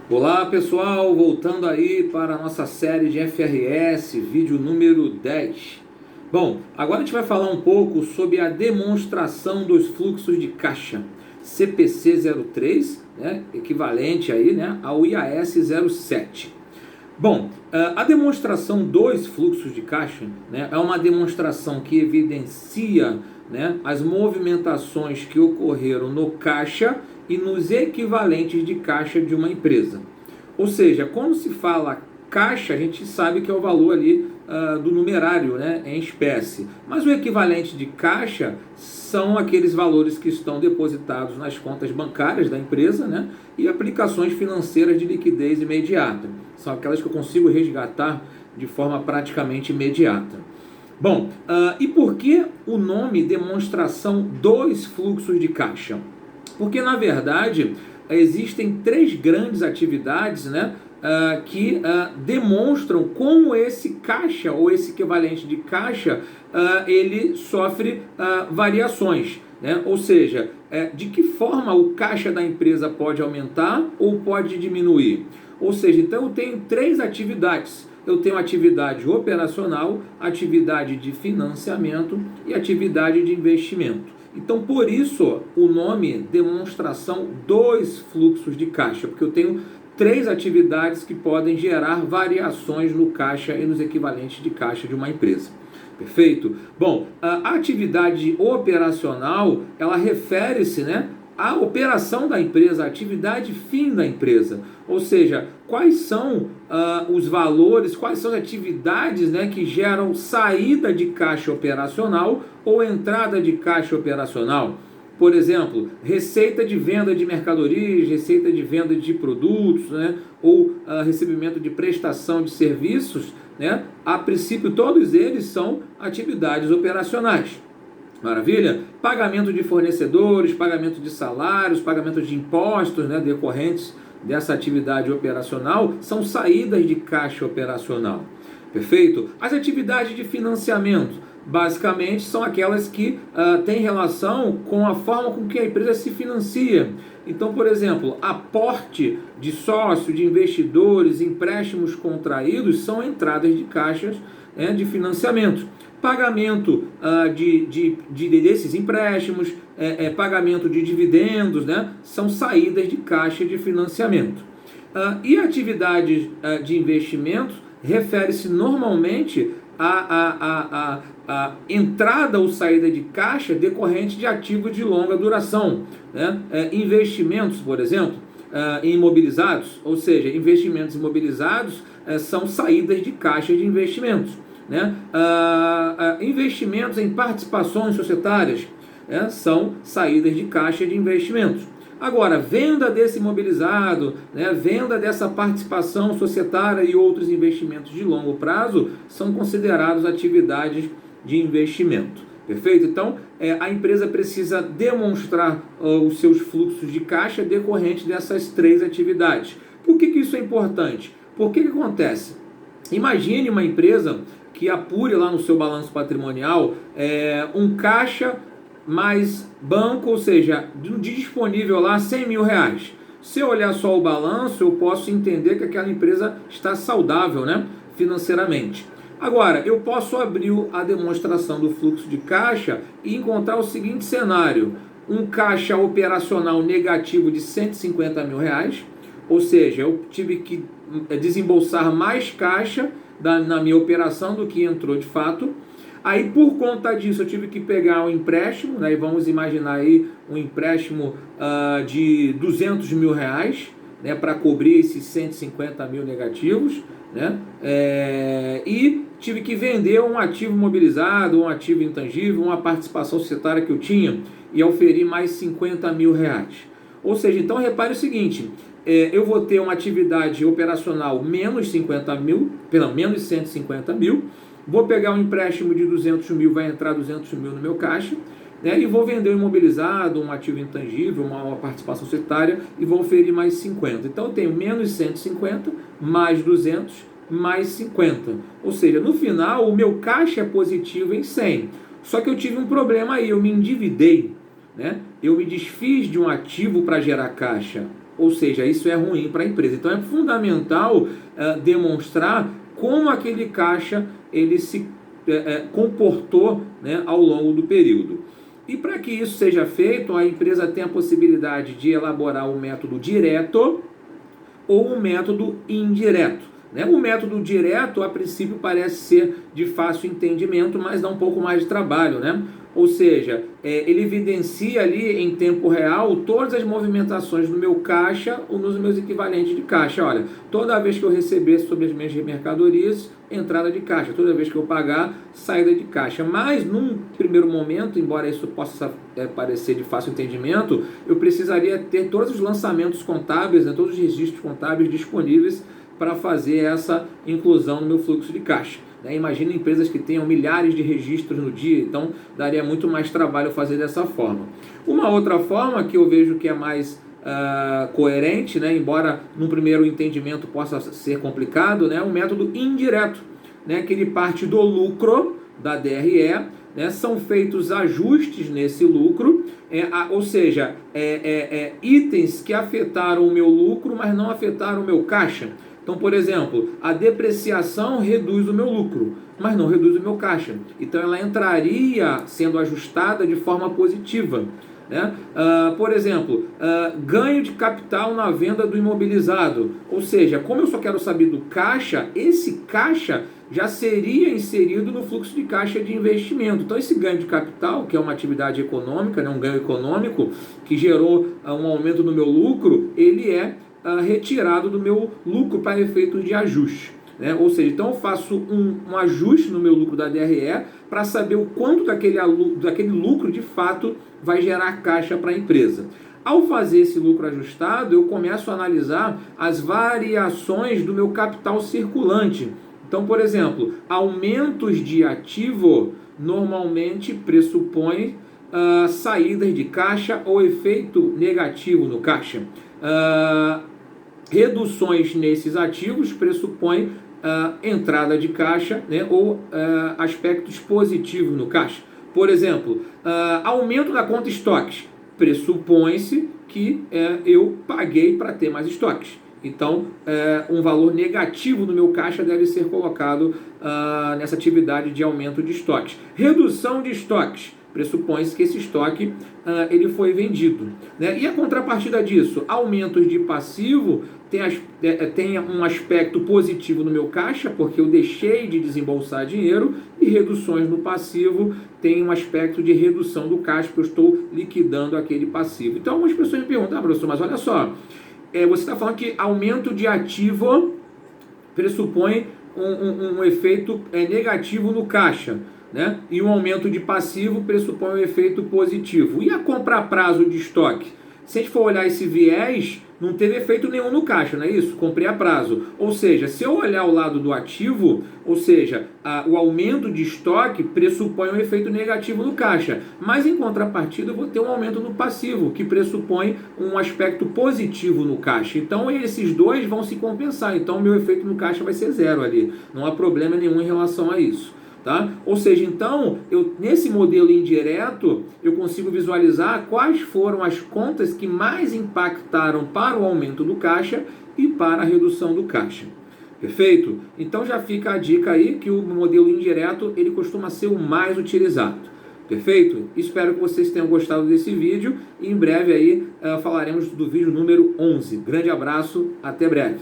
Olá pessoal, voltando aí para a nossa série de FRS, vídeo número 10. Bom, agora a gente vai falar um pouco sobre a demonstração dos fluxos de caixa, CPC 03, né, equivalente aí, né, ao IAS 07. Bom, a demonstração dos fluxos de caixa, né, é uma demonstração que evidencia, né, as movimentações que ocorreram no caixa e nos equivalentes de caixa de uma empresa. Ou seja, quando se fala caixa, a gente sabe que é o valor ali do numerário, né, em espécie. Mas o equivalente de caixa são aqueles valores que estão depositados nas contas bancárias da empresa, né, e aplicações financeiras de liquidez imediata. São aquelas que eu consigo resgatar de forma praticamente imediata. Bom, e por que o nome demonstração dos fluxos de caixa? Porque, na verdade, existem três grandes atividades, né, que demonstram como esse caixa ou esse equivalente de caixa ele sofre variações, né? Ou seja, de que forma o caixa da empresa pode aumentar ou pode diminuir. Ou seja, então eu tenho três atividades. Eu tenho atividade operacional, atividade de financiamento e atividade de investimento. Então, por isso, o nome demonstração dos fluxos de caixa, porque eu tenho três atividades que podem gerar variações no caixa e nos equivalentes de caixa de uma empresa. Perfeito? Bom, a atividade operacional, ela refere-se, né, à operação da empresa, a atividade fim da empresa. Ou seja, quais são os valores, quais são as atividades, né, que geram saída de caixa operacional ou entrada de caixa operacional. Por exemplo, receita de venda de mercadorias, receita de venda de produtos, né, ou recebimento de prestação de serviços, né, a princípio todos eles são atividades operacionais. Maravilha? Pagamento de fornecedores, pagamento de salários, pagamento de impostos, né, decorrentes dessa atividade operacional são saídas de caixa operacional. Perfeito? As atividades de financiamento, basicamente, são aquelas que têm relação com a forma com que a empresa se financia. Então, por exemplo, aporte de sócio, de investidores, empréstimos contraídos são entradas de caixas de financiamento. Pagamento desses empréstimos, pagamento de dividendos, né, são saídas de caixa de financiamento. E atividades de investimento refere-se normalmente à entrada ou saída de caixa decorrente de ativos de longa duração, né? Investimentos, por exemplo, imobilizados, ou seja, investimentos imobilizados são saídas de caixa de investimentos, né? Investimentos em participações societárias são saídas de caixa de investimentos. Agora, venda desse imobilizado, né, venda dessa participação societária e outros investimentos de longo prazo são considerados atividades de investimento. Perfeito? Então, a empresa precisa demonstrar os seus fluxos de caixa decorrentes dessas três atividades. Por que isso é importante? Porque que acontece? Imagine uma empresa que apure lá no seu balanço patrimonial um caixa mais banco, ou seja, disponível lá 100 mil reais. Se eu olhar só o balanço, eu posso entender que aquela empresa está saudável, né, financeiramente. Agora, eu posso abrir a demonstração do fluxo de caixa e encontrar o seguinte cenário: um caixa operacional negativo de 150 mil reais, ou seja, eu tive que desembolsar mais caixa na minha operação do que entrou de fato. Aí, por conta disso, eu tive que pegar um empréstimo, né? E vamos imaginar aí um empréstimo de 200 mil reais, né? Para cobrir esses 150 mil negativos, né? E tive que vender um ativo imobilizado, um ativo intangível, uma participação societária que eu tinha e oferir mais 50 mil reais. Ou seja, então repare o seguinte: eu vou ter uma atividade operacional menos 50 mil, pelo menos 150 mil, vou pegar um empréstimo de 200 mil, vai entrar 200 mil no meu caixa, né, e vou vender um imobilizado, um ativo intangível, uma participação societária e vou oferir mais 50. Então eu tenho menos 150, mais 200, mais 50. Ou seja, no final o meu caixa é positivo em 100. Só que eu tive um problema aí, eu me endividei, né? Eu me desfiz de um ativo para gerar caixa. ou seja, isso é ruim para a empresa. Então é fundamental demonstrar como aquele caixa ele se comportou, né, ao longo do período. E para que isso seja feito, a empresa tem a possibilidade de elaborar o método direto ou o método indireto. Né? O método direto, a princípio, parece ser de fácil entendimento, mas dá um pouco mais de trabalho, né? Ou seja, ele evidencia ali em tempo real todas as movimentações do meu caixa ou nos meus equivalentes de caixa. Olha, toda vez que eu receber sobre as minhas mercadorias, entrada de caixa. Toda vez que eu pagar, saída de caixa. Mas, num primeiro momento, embora isso possa parecer de fácil entendimento, eu precisaria ter todos os lançamentos contábeis, né, todos os registros contábeis disponíveis para fazer essa inclusão no meu fluxo de caixa. Imagina empresas que tenham milhares de registros no dia, então daria muito mais trabalho fazer dessa forma. Uma outra forma que eu vejo que é mais coerente, né, embora no primeiro entendimento possa ser complicado, né, o método indireto, né, que ele parte do lucro da DRE, né, são feitos ajustes nesse lucro, ou seja, itens que afetaram o meu lucro, mas não afetaram o meu caixa. Então, por exemplo, a depreciação reduz o meu lucro, mas não reduz o meu caixa. Então, ela entraria sendo ajustada de forma positiva. Né? Por exemplo, ganho de capital na venda do imobilizado. Ou seja, como eu só quero saber do caixa, esse caixa já seria inserido no fluxo de caixa de investimento. Então, esse ganho de capital, que é uma atividade econômica, né, um ganho econômico, que gerou um aumento no meu lucro, ele é retirado do meu lucro para efeitos de ajuste. Né? Ou seja, então eu faço um ajuste no meu lucro da DRE para saber o quanto daquele lucro de fato vai gerar caixa para a empresa. Ao fazer esse lucro ajustado, eu começo a analisar as variações do meu capital circulante. Então, por exemplo, aumentos de ativo normalmente pressupõem saídas de caixa ou efeito negativo no caixa. Reduções nesses ativos pressupõem entrada de caixa, né, ou aspectos positivos no caixa. Por exemplo, aumento da conta estoques. Pressupõe-se que eu paguei para ter mais estoques. Então, um valor negativo no meu caixa deve ser colocado nessa atividade de aumento de estoques. Redução de estoques. Pressupõe-se que esse estoque ele foi vendido. Né? E a contrapartida disso? Aumentos de passivo tem um aspecto positivo no meu caixa, porque eu deixei de desembolsar dinheiro, e reduções no passivo tem um aspecto de redução do caixa, porque eu estou liquidando aquele passivo. Então, algumas pessoas me perguntam, professor, mas olha só, você está falando que aumento de ativo pressupõe um efeito negativo no caixa, né? E um aumento de passivo pressupõe um efeito positivo. E a compra a prazo de estoque? Se a gente for olhar esse viés, não teve efeito nenhum no caixa, não é isso? Comprei a prazo. Ou seja, se eu olhar o lado do ativo, ou seja, o aumento de estoque pressupõe um efeito negativo no caixa. Mas em contrapartida eu vou ter um aumento no passivo, que pressupõe um aspecto positivo no caixa. Então esses dois vão se compensar. Então o meu efeito no caixa vai ser zero ali. Não há problema nenhum em relação a isso. Tá? Ou seja, então, nesse modelo indireto, eu consigo visualizar quais foram as contas que mais impactaram para o aumento do caixa e para a redução do caixa. Perfeito? Então já fica a dica aí que o modelo indireto ele costuma ser o mais utilizado. Perfeito? Espero que vocês tenham gostado desse vídeo e em breve aí falaremos do vídeo número 11. Grande abraço, até breve.